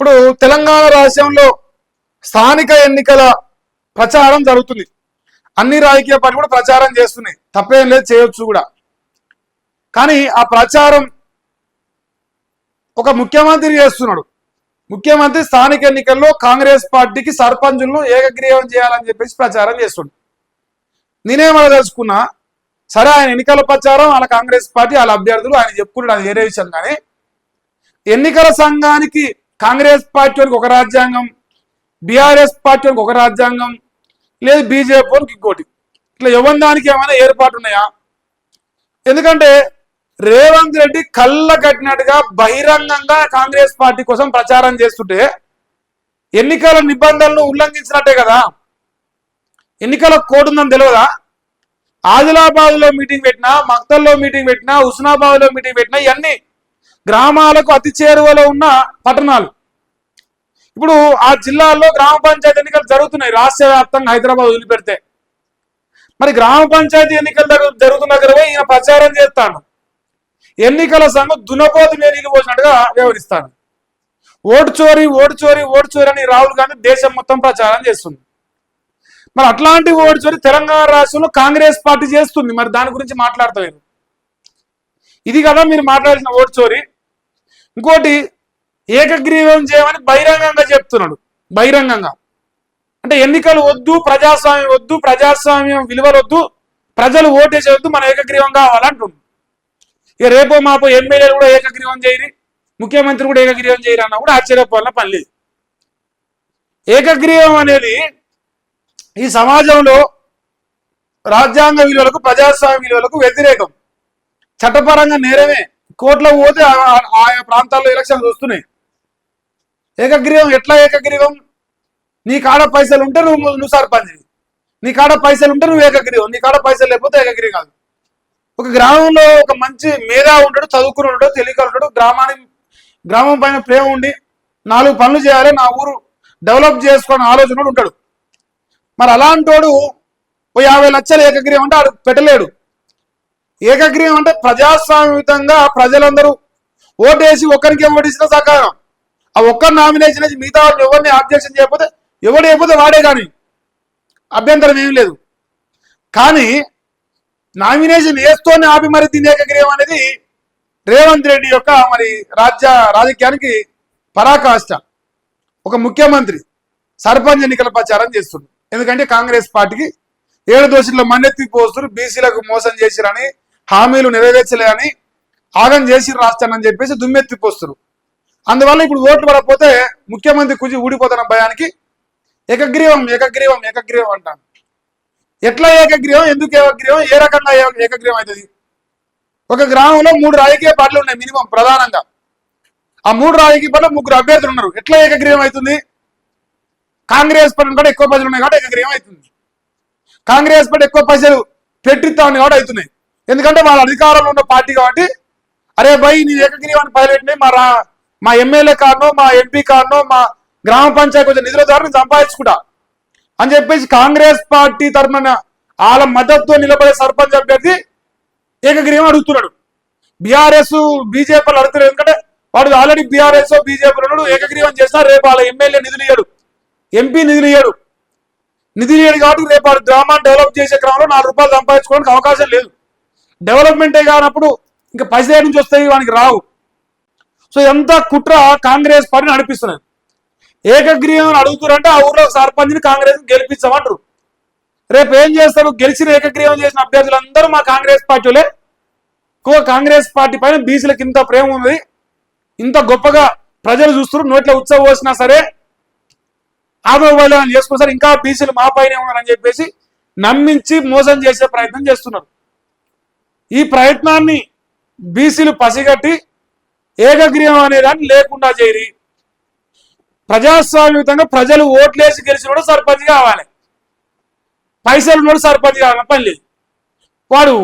ఇప్పుడు తెలంగాణ రాష్ట్రంలో స్థానిక ఎన్నికల ప్రచారం జరుగుతుంది. అన్ని రాజకీయ పార్టీలు కూడా ప్రచారం చేస్తున్నాయి, తప్పేం లేదు, చేయొచ్చు కూడా. కానీ ఆ ప్రచారం ఒక ముఖ్యమంత్రి చేస్తున్నాడు. ముఖ్యమంత్రి స్థానిక ఎన్నికల్లో కాంగ్రెస్ పార్టీకి సర్పంచులను ఏకగ్రీవం చేయాలని చెప్పేసి ప్రచారం చేస్తున్నాడు. నేనేమో తెలుసుకున్నా, సరే ఆయన ఎన్నికల ప్రచారం, వాళ్ళ కాంగ్రెస్ పార్టీ, వాళ్ళ అభ్యర్థులు ఆయన చెప్పుకుంటాడు, అది వేరే విషయం. కానీ ఎన్నికల సంఘానికి కాంగ్రెస్ పార్టీ వారికి ఒక రాజ్యాంగం, బీఆర్ఎస్ పార్టీ వారికి ఒక రాజ్యాంగం, లేదు బీజేపీ వారికి ఇంకోటి, ఇట్లా ఎవరి దానికి ఏమైనా ఏర్పాటు ఉన్నాయా? ఎందుకంటే రేవంత్ రెడ్డి కళ్ళ కట్టినట్టుగా బహిరంగంగా కాంగ్రెస్ పార్టీ కోసం ప్రచారం చేస్తుంటే ఎన్నికల నిబంధనలను ఉల్లంఘించినట్టే కదా. ఎన్నికల కోడ్ ఉందని తెలియదా? ఆదిలాబాద్ లో మీటింగ్ పెట్టినా, మక్తల్లో మీటింగ్ పెట్టినా, హుస్నాబాద్ లో మీటింగ్ పెట్టినా, ఇవన్నీ గ్రామాలకు అతి చేరువలో ఉన్న పట్టణాలు. ఇప్పుడు ఆ జిల్లాల్లో గ్రామ పంచాయతీ ఎన్నికలు జరుగుతున్నాయి రాష్ట్ర వ్యాప్తంగా, హైదరాబాద్ వదిలిపెడితే. మరి గ్రామ పంచాయతీ ఎన్నికలు జరుగుతున్న దగ్గర ఈయన ప్రచారం చేస్తాను, ఎన్నికల సంఘం దునపోతు మీద నీళ్ళు పోసినట్టుగా వ్యవహరిస్తాను. ఓటు చోరీ, ఓటు చోరీ, ఓటు చోరీ అని రాహుల్ గాంధీ దేశం మొత్తం ప్రచారం చేస్తుంది. మరి అట్లాంటి ఓటు చోరీ తెలంగాణ రాష్ట్రంలో కాంగ్రెస్ పార్టీ చేస్తుంది. మరి దాని గురించి మాట్లాడతారు. ఇది కదా మీరు మాట్లాడాల్సిన ఓటు చోరీ. ఇంకోటి, ఏకగ్రీవం చేయమని బహిరంగంగా చెప్తున్నాడు. బహిరంగంగా అంటే ఎన్నికలు వద్దు, ప్రజాస్వామ్యం వద్దు, ప్రజాస్వామ్యం విలువలు వద్దు, ప్రజలు ఓటేసే వద్దు, మన ఏకగ్రీవం కావాలంటుంది. ఇక రేపో మాపో ఎమ్మెల్యేలు కూడా ఏకగ్రీవం చేయరు, ముఖ్యమంత్రి కూడా ఏకగ్రీవం చేయరు అన్నా కూడా ఆశ్చర్యపోవాలన్న పని లేదు. ఏకగ్రీవం అనేది ఈ సమాజంలో రాజ్యాంగ విలువలకు, ప్రజాస్వామ్య విలువలకు వ్యతిరేకం, చట్టపరంగా నేరమే. కోర్టులో పోతే ఆయా ప్రాంతాల్లో ఎలక్షన్లు వస్తున్నాయి. ఏకగ్రీవం ఎట్లా? ఏకగ్రీవం నీ కాడ పైసలు ఉంటే నువ్వు సర్పంచ్, నీ కాడ పైసలు ఉంటే నువ్వు ఏకగ్రీవం, నీ కాడ పైసలు లేకపోతే ఏకగ్రీవం కాదు. ఒక గ్రామంలో ఒక మంచి మేధా ఉంటాడు, చదువుకుని ఉంటాడు, తెలియకలు ఉంటాడు, గ్రామం పైన ప్రేమ ఉండి 4 పనులు చేయాలి, నా ఊరు డెవలప్ చేసుకోని ఆలోచన ఉంటాడు. మరి అలాంటోడు 50 లక్షలు ఏకగ్రీవం అంటే ఆడు పెట్టలేడు. ఏకగ్రీవం అంటే ప్రజాస్వామ్యయుతంగా ప్రజలందరూ ఓటేసి ఒక్కరికి ఓటేసినా సకాలం, ఆ ఒక్కరు నామినేషన్ వేసి మిగతా ఎవరిని అబ్జెక్షన్ చేయకపోతే ఎవడు అయిపోతే వాడే, కానీ అభ్యంతరం ఏం లేదు. కానీ నామినేషన్ వేస్తూనే ఆపి మరి దీని ఏకగ్రీవం అనేది రేవంత్ రెడ్డి యొక్క మరి రాజకీయానికి పరాకాష్ట. ఒక ముఖ్యమంత్రి సర్పంచ్ ఎన్నికల ప్రచారం చేస్తుంది. ఎందుకంటే కాంగ్రెస్ పార్టీకి 7 దోషుల్లో మన్నెత్తి పోస్తున్నారు, బీసీలకు మోసం చేసిరని, హామీలు నెరవేర్చలేని, ఆగం చేసి రాష్ట్రాన్ని అని చెప్పేసి దుమ్మెత్తి పోస్తున్నారు. అందువల్ల ఇప్పుడు ఓట్లు పడకపోతే ముఖ్యమంత్రి కుజి ఊడిపోతున్న భయానికి ఏకగ్రీవం ఏకగ్రీవం ఏకగ్రీవం అంటాను. ఎట్లా ఏకగ్రీవం, ఎందుకు ఏకగ్రీవం, ఏ రకంగా ఏకగ్రీవం అవుతుంది? ఒక గ్రామంలో 3 రాజకీయ పార్టీలు ఉన్నాయి మినిమం ప్రధానంగా. ఆ 3 రాజకీయ పార్టీలో 3 అభ్యర్థులు ఉన్నారు. ఎట్లా ఏకగ్రీవం అవుతుంది? కాంగ్రెస్ పార్టీ కూడా ఎక్కువ పైసలు ఉన్నాయి కాబట్టి ఏకగ్రీవం అవుతుంది. కాంగ్రెస్ పార్టీ ఎక్కువ పైసలు పెట్టిస్తా ఉన్నాయి కాబట్టి అవుతున్నాయి. ఎందుకంటే వాళ్ళ అధికారంలో ఉన్న పార్టీ కాబట్టి, అరే భయ్ నీ ఏకగ్రీవాన్ని పైలెట్టినాయి, మా ఎమ్మెల్యే కారణం, మా ఎంపీ కారణం, మా గ్రామ పంచాయతీ కొంచెం నిధుల ద్వారా సంపాదించుకుంటా అని చెప్పేసి కాంగ్రెస్ పార్టీ తరఫున వాళ్ళ మద్దతుతో నిలబడే సర్పంచ్ అభ్యర్థి ఏకగ్రీవం అడుగుతున్నాడు. బీఆర్ఎస్ బీజేపీలు అడుగుతున్నాడు. ఎందుకంటే వాడు ఆల్రెడీ బీఆర్ఎస్ బీజేపీ ఉన్నాడు, ఏకగ్రీవం చేసినా రేపు వాళ్ళ ఎమ్మెల్యే నిధులు ఇయ్యాడు, ఎంపీ నిధులు ఇయ్యాడు కాబట్టి రేపు వాడు గ్రామాన్ని డెవలప్ చేసే క్రమంలో 4 రూపాయలు సంపాదించుకోవడానికి అవకాశం లేదు. డెవలప్మెంటే కానప్పుడు ఇంకా పైసలు నుంచి వస్తాయి, వానికి రావు. సో ఎంత కుట్ర కాంగ్రెస్ పార్టీని నడిపిస్తున్నారు. ఏకగ్రీవం అడుగుతారంటే ఆ ఊర్లో సర్పంచ్ని కాంగ్రెస్ గెలిపించమంటారు. రేపు ఏం చేస్తారు? గెలిచిన ఏకగ్రీవం చేసిన అభ్యర్థులందరూ మా కాంగ్రెస్ పార్టీలే. కాంగ్రెస్ పార్టీ పైన బీసీలకు ఇంత ప్రేమ ఉంది, ఇంత గొప్పగా ప్రజలు చూస్తున్నారు, నోట్ల ఉత్సవం వచ్చినా సరే ఆదోళన చేసుకున్నారు, ఇంకా బీసీలు మా పైనే ఉన్నారని చెప్పేసి నమ్మించి మోసం చేసే ప్రయత్నం చేస్తున్నారు. ఈ ప్రయత్నాన్ని బీసీలు పసిగట్టి ఏకగ్రీవం అనేదాన్ని లేకుండా చేయరి. ప్రజాస్వామ్యయుతంగా ప్రజలు ఓట్లేసి గెలిచినోడు సర్పంచ్ కావాలి, పైసలు ఉన్నోడు సర్పంచ్ కావాలని పని లేదు. వాడు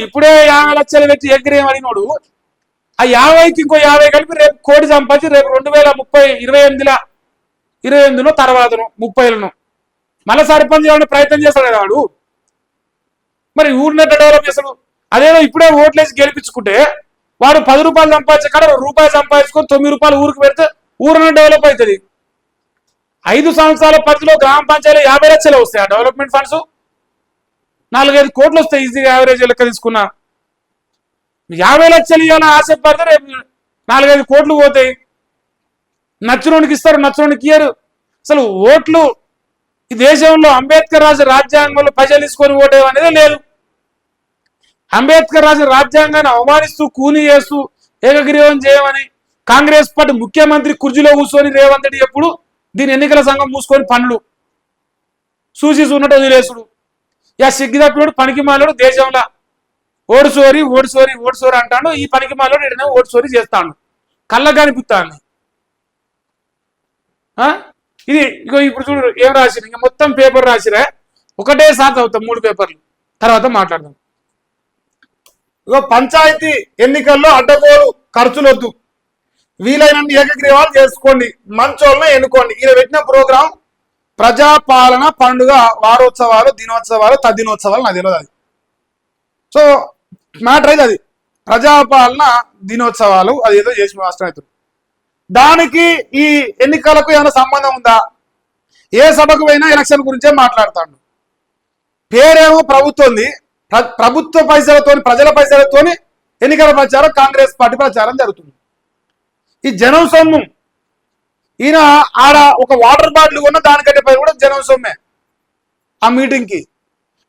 ఇప్పుడే 50 లక్షలు పెట్టి ఏకగ్రీవం అడిగినోడు ఆ 50కి ఇంకో 50 కలిపి రేపు కోటి సంపాదించి రేపు 2028లో తర్వాతను 30లను మళ్ళీ సర్పంచ్ కావాలని ప్రయత్నం చేస్తాడు కదా వాడు. మరి ఊరిని డెవలప్ చేస్తాడు. అదేదో ఇప్పుడే ఓట్లేసి గెలిపించుకుంటే వాడు 10 రూపాయలు సంపాదించే కాడ రూపాయి సంపాదించుకొని 9 రూపాయలు ఊరికి పెడితే ఊరన డెవలప్ అవుతుంది. 5 సంవత్సరాల పరిధిలో గ్రామ పంచాయతీలో 50 లక్షలు వస్తాయి ఆ డెవలప్మెంట్ ఫండ్స్. 4-5 కోట్లు వస్తాయి ఈజీగా యావరేజ్ లెక్క తీసుకున్నా. 50 లక్షలు ఇవ్వాలని ఆశపడితే రేపు 4-5 కోట్లు పోతాయి. నచ్చినోనికి ఇస్తారు, నచ్చినోనికి ఇయ్యరు. అసలు ఓట్లు ఈ దేశంలో అంబేద్కర్ రాసిన రాజ్యాంగంలో ప్రజలు తీసుకొని ఓటేయడం అనేది లేదు. అంబేద్కర్ రాసిన రాజ్యాంగాన్ని అవమానిస్తూ కూని చేస్తూ ఏకగ్రీవం చేయమని కాంగ్రెస్ పార్టీ ముఖ్యమంత్రి కుర్చీలో కూర్చొని రేవంత్ రెడ్డి ఎప్పుడు దీని ఎన్నికల సంఘం మూసుకొని పనులు చూసి ఉన్నట్టు వదిలేసుడు. ఇక సిగ్గు తప్పినోడు పనికి మాలోడు దేశంలో ఓడిసోరి ఓడిసోరి ఓడిసోరి అంటాడు. ఈ పనికి మాలోడు ఎడనే ఓడిసోరి చేస్తాడు, కళ్ళకు కనిపిస్తాను. ఇది ఇగో ఇప్పుడు చూడు ఏం రాసిరు, ఇంకా మొత్తం పేపర్ రాసిరా, ఒకటే సార్ అవుతాం 3 పేపర్లు, తర్వాత మాట్లాడదాం. ఇగో పంచాయతీ ఎన్నికల్లో అడ్డగోలు ఖర్చులు వద్దు, వీలైనన్ని ఏకగ్రీవాలు చేసుకోండి, మంచోళ్ళని ఎన్నుకోండి. ఈయన పెట్టిన ప్రోగ్రాం ప్రజాపాలన పండుగ వారోత్సవాలు దినోత్సవాలు తద్దినోత్సవాలు నాకు తెలియదు అది. సో మ్యాటర్ అయితే అది ప్రజాపాలన దినోత్సవాలు అది ఏదో చేసి రాష్ట్రం. దానికి ఈ ఎన్నికలకు ఏమైనా సంబంధం ఉందా? ఏ సభకు పోయినా ఎలక్షన్ గురించే మాట్లాడతాడు. పేరేమో ప్రభుత్వంది, ప్రభుత్వ పైసలతో ప్రజల పైసలతో ఎన్నికల ప్రచారం కాంగ్రెస్ పార్టీ ప్రచారం జరుగుతుంది. ఈ జనం సొమ్ము. ఈయన ఆడ ఒక వాటర్ బాటిల్ కొన్న దానికంటే పై కూడా జనం సొమ్మే. ఆ మీటింగ్కి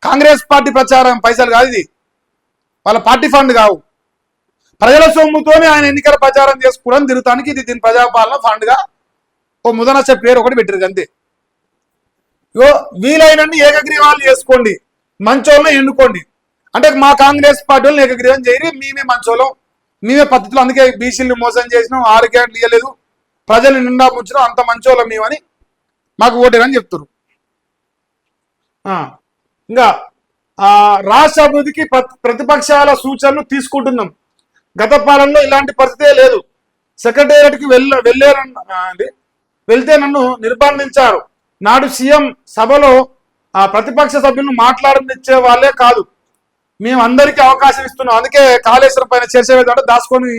కాంగ్రెస్ పార్టీ ప్రచారం పైసలు కాదు, ఇది వాళ్ళ పార్టీ ఫండ్ కావు, ప్రజల సొమ్ముతోనే ఆయన ఎన్నికల ప్రచారం చేసుకోవడం తిరుగుతానికి ఇది దీని ప్రజాపాలన ఫండ్ గా ఓ ముదనచ్చ పేరు ఒకటి పెట్టారు అంతే. ఇగో వీలైనన్ని ఏకగ్రీవాలు చేసుకోండి, మంచోళ్ళని ఎన్నుకోండి. అంటే మా కాంగ్రెస్ పార్టీ వాళ్ళని ఏకగ్రీవం చేయరు, మేమే మంచోళ్ళం, మేమే పద్ధతిలో, అందుకే బీసీలు మోసం చేసినాం, 6 గ్యారెంటీలు ఇవ్వలేదు, ప్రజలు నిండా ముంచినాం, అంత మంచోళ్ళం మేమని మాకు ఓటేరని చెప్తారు. ఇంకా రాష్ట్ర అభివృద్ధికి ప్రతిపక్షాల సూచనలు తీసుకుంటున్నాం. గత పాలనలో ఇలాంటి పరిస్థితే లేదు. సెక్రటేరియట్కి వెళ్తే నన్ను నిర్బంధించారు. నాడు సీఎం సభలో ప్రతిపక్ష సభ్యులను మాట్లాడనిచ్చే వాళ్ళే కాదు, మేము అందరికీ అవకాశం ఇస్తున్నాం. అందుకే కాళేశ్వరం పైన చర్చ వేద్దామంటే దాచుకొని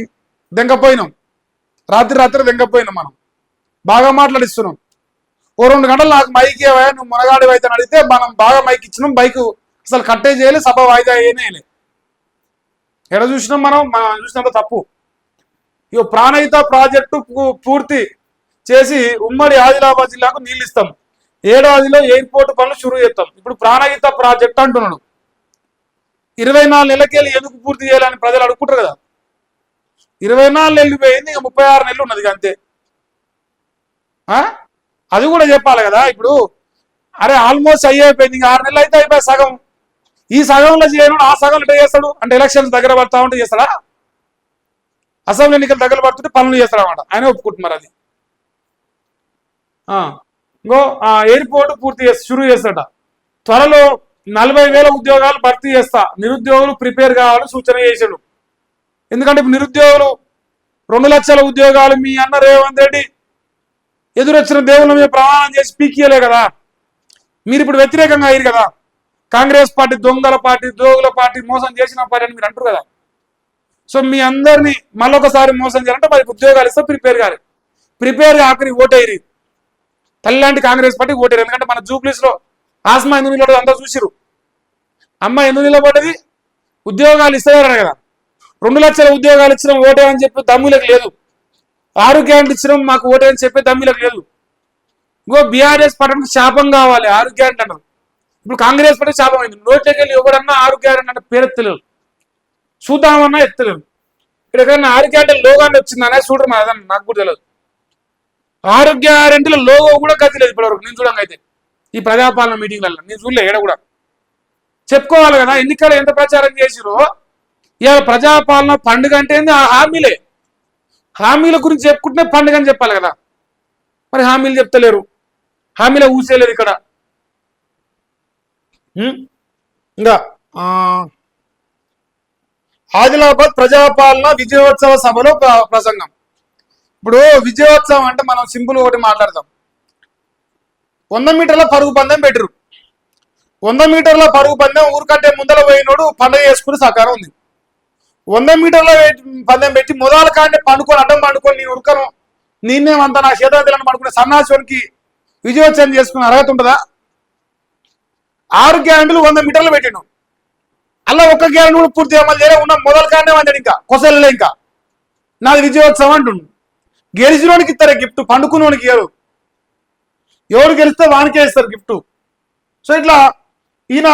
దెంగపోయినాం, రాత్రి దెంగపోయినాం. మనం బాగా మాట్లాడిస్తున్నాం. ఓ 2 గంటలు నాకు మైక్ ఇవ్వా, నువ్వు మునగాడి అయితే అడిగితే మనం బాగా మైక్ ఇచ్చినాం, బైక్ అసలు కట్టే చేయలే, సభ వాయిదా అయ్యేనే. ఎక్కడ చూసినాం మనం చూసినంత తప్పు. ఇక ప్రాణహిత ప్రాజెక్టు పూర్తి చేసి ఉమ్మడి ఆదిలాబాద్ జిల్లాకు నీళ్ళు ఇస్తాం, ఏడాదిలో ఎయిర్పోర్ట్ పనులు షురూ చేస్తాం. ఇప్పుడు ప్రాణహిత ప్రాజెక్ట్ అంటున్నాడు. 24 నెలలకెళ్ళి ఎందుకు పూర్తి చేయాలని ప్రజలు అడుగుకుంటారు కదా. 24 నెలలు పోయింది, ఇక 36 నెలలు ఉన్నది అంతే. అది కూడా చెప్పాలి కదా. ఇప్పుడు అరే ఆల్మోస్ట్ అయిపోయింది, ఇంకా 6 నెలలు అయితే అయిపోయి సగం. ఈ సగంలో చేయను ఆ సగంలో ఎట్లా చేస్తాడు అంటే ఎలక్షన్స్ దగ్గర పడతా ఉంటే చేస్తాడా? అసెంబ్లీ ఎన్నికలు దగ్గర పడుతుంటే పనులు చేస్తాడన్నమాట, ఆయన ఒప్పుకుంటున్నారు. అది ఇంకో ఎయిర్పోర్ట్ పూర్తి షురూ చేస్తాడ. త్వరలో 40,000 ఉద్యోగాలు భర్తీ చేస్తా, నిరుద్యోగులు ప్రిపేర్ కావాలని సూచన చేశాడు. ఎందుకంటే ఇప్పుడు నిరుద్యోగులు 2 లక్షల ఉద్యోగాలు మీ అన్న రేవంత్ రెడ్డి ఎదురొచ్చిన దేవుళ్ళ మీద ప్రమాణం చేసి పీకియలే కదా. మీరు ఇప్పుడు వ్యతిరేకంగా అయ్యారు కదా. కాంగ్రెస్ పార్టీ దొంగల పార్టీ, దోగుల పార్టీ, మోసం చేసిన పార్టీ అని మీరు అంటారు కదా. సో మీ అందరినీ మళ్ళొకసారి మోసం చేయాలంటే మరి ఉద్యోగాలు ఇస్తే ప్రిపేర్ ఆఖరి ఓటేరి తల్లిలాంటి కాంగ్రెస్ పార్టీ ఓటేరు. ఎందుకంటే మన జూబ్లీస్ లో ఆస్మా ఎందుకు నిలబడదు అంతా చూసిరు. అమ్మ ఎందుకు నిలబడ్డది? ఉద్యోగాలు ఇస్తారని కదా. 2 లక్షల ఉద్యోగాలు ఇచ్చినాం ఓటే అని చెప్పి దమ్ములకు లేదు. 6 గ్యారెంటీ ఇచ్చినాం మాకు ఓటే అని చెప్పి దమ్ములకు లేదు. ఇంకో బీఆర్ఎస్ పార్టీకి శాపం కావాలి 6 గ్యారెంటీ అన్నారు. ఇప్పుడు కాంగ్రెస్ పార్టీ శాపం అయింది. నోట్లోకి వెళ్ళి ఎవడన్నా 6 గ్యారెంటీ అంటే పేరు ఎత్తలేదు, చూద్దామన్నా ఎత్తలేదు. ఇక్కడ ఎక్కడన్నా 6 గ్యారెంటీ లోగానే వచ్చిందనే చూడరు మా అదన్నా, నాకు కూడా తెలియదు. 6 గ్యారెంటీల లోగో కూడా గతి లేదు ఇప్పటివరకు నేను చూడంగా. అయితే ఈ ప్రజాపాలన మీటింగ్లలో నేను చూడలే ఏడ కూడా. చెప్పుకోవాలి కదా ఎన్నికలు ఎంత ప్రచారం చేసిరో. ఇవాళ ప్రజాపాలన పండుగ అంటే హామీల గురించి చెప్పుకుంటే పండుగ అని చెప్పాలి కదా. మరి హామీలు చెప్తలేరు, హామీలో ఊసేలేదు ఇక్కడ. ఇంకా ఆదిలాబాద్ ప్రజాపాలన విజయోత్సవ సభలో ప్రసంగం. ఇప్పుడు విజయోత్సవం అంటే మనం సింపుల్ ఒకటి మాట్లాడతాం. 100 మీటర్ల పరుగు పందెం పెట్టరు. 100 మీటర్ల పరుగు పందెం ఊరికంటే ముందర పోయినోడు పండుగ చేసుకుని సహకారం ఉంది. 100 మీటర్ల పందెం పెట్టి మొదల కాంటే పండుకొని అడ్డం పండుకొని నేను ఉరకను, నిన్నేమంతా నా చేతులను పడుకునే సన్నాసునికి విజయోత్సవం చేసుకునే అర్హత ఉంటుందా? 6 గ్యారెంటీలు 100 మీటర్లు పెట్టిండు. అలా ఒక్క గ్యారెంటీ కూడా పూర్తి అమలు చేయలే. ఉన్న మొదలు కానే వండాడు, ఇంకా కొసలే. ఇంకా నాది విజయోత్సవం అంటుండు. గెలిచినోనికి ఇస్తారే గిఫ్ట్, పండుకున్నోనికి ఇయ్యరు. ఎవరు గెలిస్తే వానికే ఇస్తారు గిఫ్ట్. సో ఇట్లా ఈయన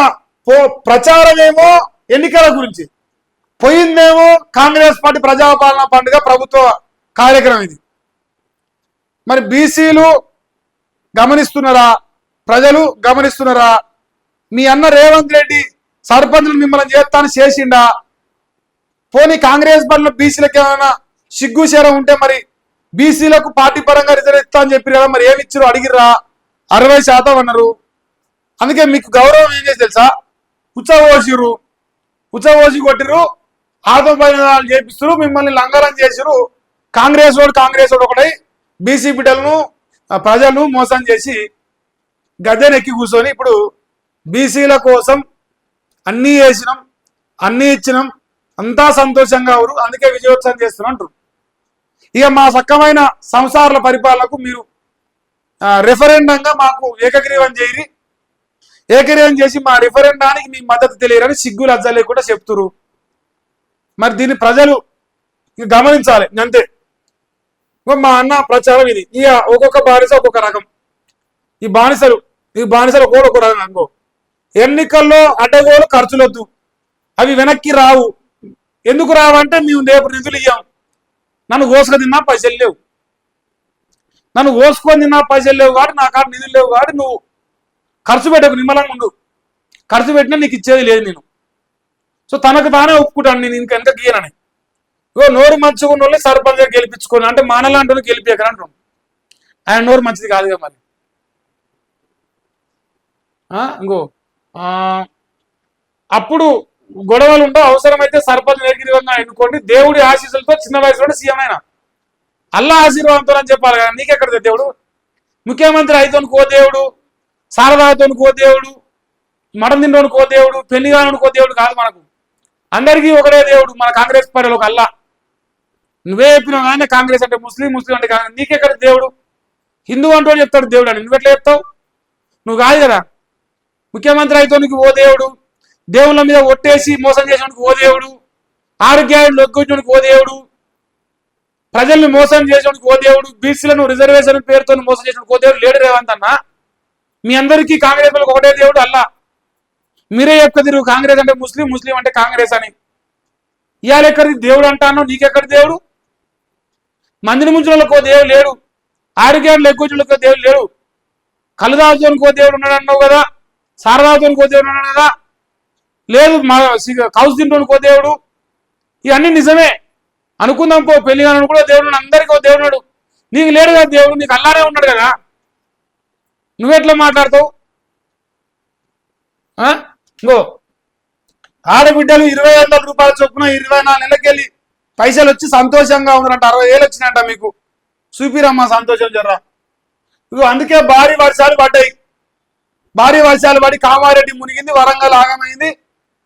ప్రచారం ఏమో ఎన్నికల గురించి, పోయిందేమో కాంగ్రెస్ పార్టీ ప్రజాపాలన పండుగ ప్రభుత్వ కార్యక్రమం ఇది. మరి బీసీలు గమనిస్తున్నారా? ప్రజలు గమనిస్తున్నారా? మీ అన్న రేవంత్ రెడ్డి సర్పంచులు మిమ్మల్ని చేస్తాను చేసిండా? పోనీ కాంగ్రెస్ పార్టీలో బీసీలకు ఏమైనా సిగ్గుశరం ఉంటే మరి బీసీలకు పార్టీ పరంగా రిజర్వ్ ఇస్తా అని చెప్పి కదా, మరి ఏమి ఇచ్చారు అడిగిర్రా? 60% అన్నారు. అందుకే మీకు గౌరవం ఏం చేసి తెలుసా? ఉచ్చబోసిరు, ఉచ్చబోసి కొట్టిరు, ఆత్మపరిణామాలు చేపిస్తారు, మిమ్మల్ని లంగరం చేసిరు. కాంగ్రెస్ వాడు ఒకటై బీసీ బిడ్డలను ప్రజలను మోసం చేసి గద్దెనెక్కి కూర్చొని ఇప్పుడు బీసీల కోసం అన్నీ చేసినాం, అన్నీ ఇచ్చినాం, అంతా సంతోషంగా ఊరు, అందుకే విజయోత్సవం చేస్తున్నాం అంటారు. ఇక మా సక్కమైన సంసారాల పరిపాలనకు మీరు రెఫరెండంగా మాకు ఏకగ్రీవం చేయరి, ఏకగ్రీవం చేసి మా రెఫరెండానికి మీ మద్దతు తెలియరని సిగ్గు లజ్జ లేకుండా చెప్తురు. మరి దీన్ని ప్రజలు గమనించాలి అంతే. మా అన్న ప్రచారం ఇది. ఇక ఒక్కొక్క బానిస ఒక్కొక్క రకం. ఈ బానిసలు కూడా ఒక రకం అనుకో. ఎన్నికల్లో అడ్డగోలు ఖర్చులొద్దు, అవి వెనక్కి రావు. ఎందుకు రావంటే మేము రేపు నిధులు ఇయ్యాం. నన్ను కోసుకొని తిన్నా పైసలు లేవు, నన్ను కోసుకొని తిన్నా పైసలు లేవు కాబట్టి, నా కాడ నిధులు లేవు కాబట్టి నువ్వు ఖర్చు పెట్టకు, నిమ్మలంగా ఉండు. ఖర్చు పెట్టినా నీకు ఇచ్చేది లేదు నేను. సో తనకు తానే ఒప్పుకుంటాను నేను ఇంకా వెనక గీయనని. నోరు మంచుకున్న వాళ్ళని సర్పంచ్గా గెలిపించుకొని అంటే మానలాంటి వాళ్ళు గెలిపేకని అంటున్నాను. ఆయన నోరు మంచిది కాదుగా మరి. అప్పుడు గొడవలు ఉండవు. అవసరమైతే సర్పంచ్ ఏకగ్రీవంగా ఎన్నుకోండి, దేవుడి ఆశీస్సులతో చిన్న వయసులో సీఎం అయినా అల్లా ఆశీర్వాదంతో అని చెప్పాలి కదా. నీకెక్కడ దేవుడు? ముఖ్యమంత్రి అయితోని కో దేవుడు, శారదాతోని కో దేవుడు, మటన్ తింటోని కో దేవుడు, పెళ్లి కానుని కో దేవుడు కాదు. మనకు అందరికీ ఒకటే దేవుడు. మన కాంగ్రెస్ పార్టీలో ఒక అల్లా. నువ్వే చెప్పినావు కానీ కాంగ్రెస్ అంటే ముస్లిం అంటే కాంగ్రెస్. నీకెక్కడ దేవుడు? హిందూ అంటూ చెప్తాడు దేవుడు అని, నువ్వెట్లా చెప్తావు? నువ్వు కాదు కదా. ముఖ్యమంత్రి అయితే నీకు ఓ దేవుడు, దేవుళ్ళ మీద ఒట్టేసి మోసం చేసేవానికి ఓ దేవుడు, ఆరోగ్యాన్ని లొక్కొచ్చేవానికి ఓ దేవుడు, ప్రజల్ని మోసం చేసేవానికి ఓ దేవుడు, బీసీలను రిజర్వేషన్ పేరుతో మోసం చేసేవానికి ఓ దేవుడు లేడు రేవంత్ అన్న. మీ అందరికీ కాంగ్రెస్ వాళ్ళకి ఒకటే దేవుడు అల్లా. మీరే చెప్తారు కాంగ్రెస్ అంటే ముస్లిం, ముస్లిం అంటే కాంగ్రెస్ అని. ఇవాళ ఎక్కడిది దేవుడు అంటాను? నీకెక్కడి దేవుడు? మందిని ముంచులకు ఓ దేవుడు లేడు, ఆరోగ్యాన్ని లెక్కొచ్చులకు దేవుడు లేడు, కలుదాజోనికి ఓ దేవుడు ఉన్నాడు అన్నావు కదా, శారదాతోనికి ఓ దేవుడు ఉన్నాడు కదా, లేదు మా కౌసు తింటోనికి ఓ దేవుడు. ఇవన్నీ నిజమే అనుకుందాం పో. పెళ్లి కానీ కూడా దేవుడు, అందరికీ ఓ దేవుడు ఉన్నాడు. నీకు లేడు కదా దేవుడు, నీకు అల్లానే ఉన్నాడు కదా. నువ్వెట్లా మాట్లాడతావు? ఇంకో ఆడబిడ్డలు 20,000 రూపాయల చొప్పున 24 నెలలకెళ్ళి పైసలు వచ్చి సంతోషంగా ఉన్నారంట. 60,000 వచ్చినాయంట. మీకు చూపిరమ్మా సంతోషం జర్రా. ఇగో అందుకే భారీ వర్షాలు పడ్డాయి. భారీ వర్షాలు పడి కామారెడ్డి మునిగింది, వరంగల్ ఆగమైంది.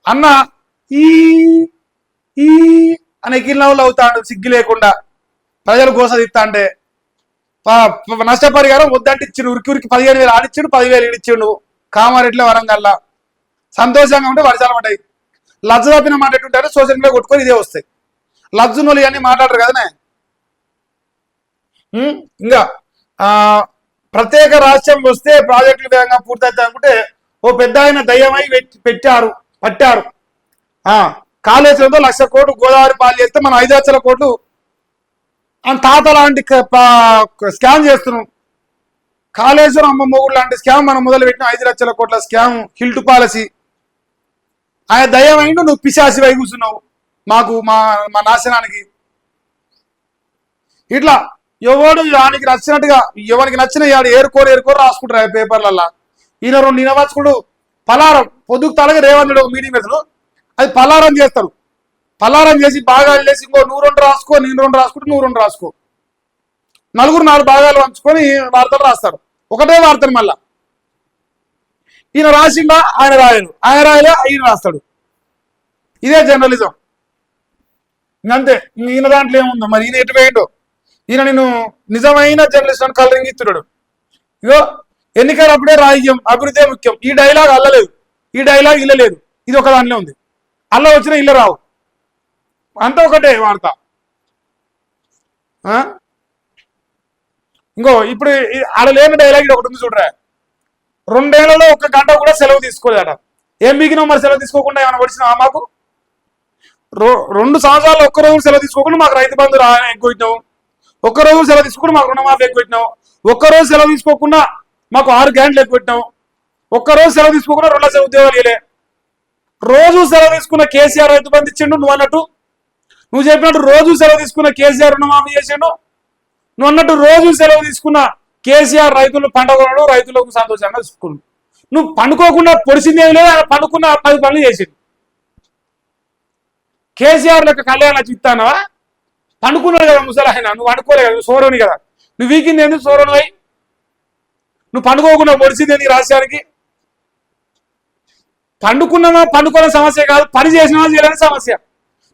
అన్న ఈ అనే కిల్లవులు అవుతాడు సిగ్గు లేకుండా. ప్రజలు గోసదిస్తా అంటే నష్టపరిహారం వద్దంటే ఇచ్చిండు. ఉరికి 15,000 ఆడిచ్చిండు, 10,000 ఇడిచ్చిండు. కామారెడ్డిలో వరంగల్లా సంతోషంగా ఉంటే వర్షాలు పడ్డాయి. లజ్జ తప్పిన మాట ఎట్టుంటారో సోషల్ మీడియా కొట్టుకొని ఇదే వస్తాయి. లజ్జునోళ్ళు ఇవన్నీ మాట్లాడరు కదనే. ఇంకా ప్రత్యేక రాష్ట్రం వస్తే ప్రాజెక్టులు వేగంగా పూర్తవుతాయి అనుకుంటే ఓ పెద్ద ఆయన దయ్యమై పట్టారు. కాళేశ్వరంతో 1,00,000 కోట్లు గోదావరి పాలు చేస్తే మనం 5 లక్షల కోట్లు తాత లాంటి స్కామ్ చేస్తున్నాం. కాళేశ్వరం అమ్మ మొగుడు లాంటి స్కామ్ మనం మొదలు పెట్టిన 5 లక్షల కోట్ల స్కామ్, హిల్టు పాలసీ. ఆయన దయ్యమైండు, నువ్వు పిశాసి వై కూర్చున్నావు మాకు మా నాశనానికి. ఇట్లా ఎవడు ఆయనకి నచ్చినట్టుగా ఎవరికి నచ్చిన ఏరుకోరు రాసుకుంటారు పేపర్లల్లా. ఈయన 2 నినవాచుకుడు పలారం పొద్దుకు తలగా రేవంతుడు మీటింగ్ పెడతాడు, అది పలారం చేస్తారు. పలారం చేసి భాగాలు వేసి ఇంకో 102 రాసుకో, నేను 2 రాసుకుంటే 102 రాసుకో, 4 భాగాలు పంచుకొని వార్తలు రాస్తారు. ఒకటే వార్తలు మళ్ళా ఈయన రాసిండా ఆయన రాయలు, ఆయన రాయలే ఈయన రాస్తాడు. ఇదే జర్నలిజం. ఇంకంతే. ఈయన దాంట్లో ఏముందో మరి, ఈయన ఎటు పోయిండో. ఈయన నేను నిజమైన జర్నలిస్ట్ అని కలరింగ్ ఇస్తున్నాడు. ఇగో ఎన్నికలప్పుడే రాజ్యం అభివృద్ధి ముఖ్యం, ఈ డైలాగ్ అల్లలేదు, ఈ డైలాగ్ ఇల్లలేదు, ఇది ఒక దానిలో ఉంది. అల్ల వచ్చిన ఇల్లు రావు, అంతా ఒకటే వార్త. ఇంకో ఇప్పుడు ఆడ లేని డైలాగ్ ఒకటి ఉంది చూడరా, 2 ఏళ్లలో 1 గంట కూడా సెలవు తీసుకోలేదట. ఏం బీగినావు మరి సెలవు తీసుకోకుండా? ఏమైనా పడిచినావా మాకు? 2 సంవత్సరాలు 1 రోజు సెలవు తీసుకోకుండా మాకు రైతు బంధు ఎక్కువైనావు, 1 రోజు సెలవు తీసుకోకుండా మాకు రుణమాఫీ ఎక్కువైనావు, 1 రోజు సెలవు తీసుకోకుండా మాకు 6 గ్యారెంట్లు ఎక్కువైనావు, 1 రోజు సెలవు తీసుకోకుండా 2 లక్షల ఉద్యోగాలు ఇలే. రోజు సెలవు తీసుకున్న కేసీఆర్ రైతు బంధు ఇచ్చిండు, నువ్వు అన్నట్టు నువ్వు చెప్పినట్టు రోజు సెలవు తీసుకున్న కేసీఆర్ రుణమాఫీ చేసిండు, నువ్వు అన్నట్టు రోజు సెలవు తీసుకున్న కేసీఆర్ రైతులు పండుగలు రైతులకు సంతోషంగా చూసుకున్నాడు. నువ్వు పండుకోకుండా పొడిచిందేమి లేదు, ఆయన పండుకున్న 10 పనులు చేసిండు. కేసీఆర్ లెక్క కళ్యాణ చిత్తానవా? పండుకున్నాడు కదా ముసలి ఆయన, నువ్వు అనుకోలే కదా, నువ్వు సోరోని కదా, నువ్వు వీకింది ఎందుకు సోరోని అయి? నువ్వు పండుకోకుండా పొడిచింది ఎందుకు రాష్ట్రానికి? పండుకున్నావా పండుకోవడం సమస్య కాదు, పని చేసినా చేయలేని సమస్య.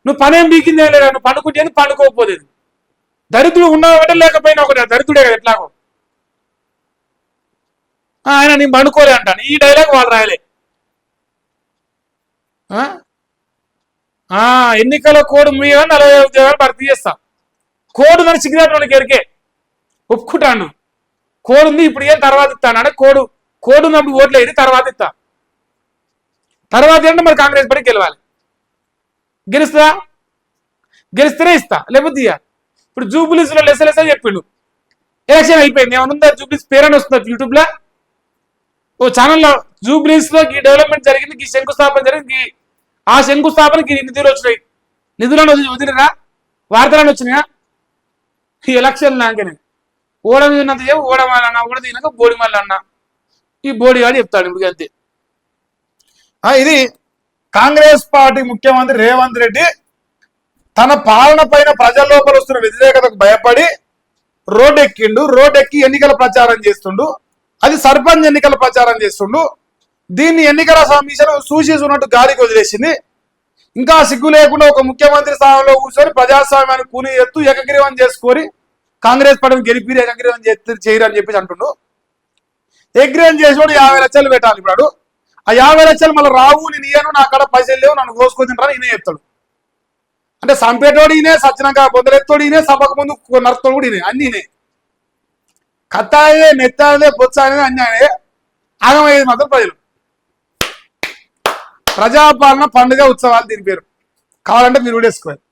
నువ్వు పనేం బీకిందే లేదా, నువ్వు పండుకుంటే పండుకోకపోలేదు. దరిద్రుడు ఉన్నావంటే లేకపోయినా ఒకటి, దరిద్రుడే కదా ఎట్లాగో. ఆయన నేను పండుకోలే అంటాను, ఈ డైలాగ్ వాళ్ళు రాయలే. ఎన్నికల కోడ్ మీద 40 ఉద్యోగాలు భర్తీ చేస్తా. కోడ్ నన్ను సిగ్నేట్ ఎరికే ఒప్పుకుంటాను, కోడ్ ఉంది ఇప్పుడు ఏం తర్వాత ఇస్తాను అంటే కోడ్ ఉన్నప్పుడు ఓట్లు వేసి తర్వాత ఇస్తా. తర్వాత ఏంటంటే మరి కాంగ్రెస్ పడి గెలవాలి, గెలిస్తేనే ఇస్తా, లేకపోతే ఇప్పుడు జూబ్లీస్ లో లెస చెప్పిండు, ఎలక్షన్ అయిపోయింది, ఏమన్నా జూబ్లీస్ పేరని వస్తుంది యూట్యూబ్ లో, ఓ ఛానల్లో జూబ్లీస్ లో ఈ డెవలప్మెంట్ జరిగింది, ఈ శంకుస్థాపన జరిగింది, ఆ శంకుస్థాపనకి నిధులు వచ్చినాయి, నిధులను వదిలిరా వార్తలను వచ్చినాయా? ఈ ఎలక్షన్ నాకనే ఓడం తిన్నంత చెప్పు, ఓడమాలన్నా ఓడ తినక బోడి మళ్ళీ అన్నా, ఈ బోడిగాడు చెప్తాడు ఇప్పుడు అంతే. ఇది కాంగ్రెస్ పార్టీ ముఖ్యమంత్రి రేవంత్ రెడ్డి తన పాలన పైన ప్రజల లోపల వస్తున్న వ్యతిరేకతకు భయపడి రోడ్డెక్కి ఎన్నికల ప్రచారం చేస్తుండు. అది సర్పంచ్ ఎన్నికల ప్రచారం చేస్తుండు. దీన్ని ఎన్నికల కమిషన్ సూచిస్తున్నట్టు గాలికి వదిలేసింది. ఇంకా సిగ్గు లేకుండా ఒక ముఖ్యమంత్రి స్థానంలో కూర్చొని ప్రజాస్వామ్యాన్ని కూని ఎత్తు ఏకగ్రీవం చేసుకొని కాంగ్రెస్ పార్టీని గెలిపి ఏకగ్రీవం చేయరని చెప్పేసి అంటుండు. ఏకగ్రీవం చేసినోడు 50 లక్షలు పెట్టాలి. ఇప్పుడు ఆ 50 లక్షలు మళ్ళీ రావు, నేను ఇయ్యను, నా కాడ పైసలు లేవు, నన్ను కోసుకొని తింటారని ఈయన చెప్తాడు. అంటే సంపేటోడు ఈయనే, సచ్చినాక బొందలెత్తోడు ఈయనే, సభకు ముందు నరుతోడు కూడా ఈయనే, అన్ని ఈయనే. కత్తాయే నెత్తాయే బొత్స అనేది అన్యాయే, ఆగమయ్యేది మాత్రం ప్రజలు. ప్రజాపాలన పండుగ ఉత్సవాలు దీని పేరు, కావాలంటే మీరు కూడా వేసుకోవాలి.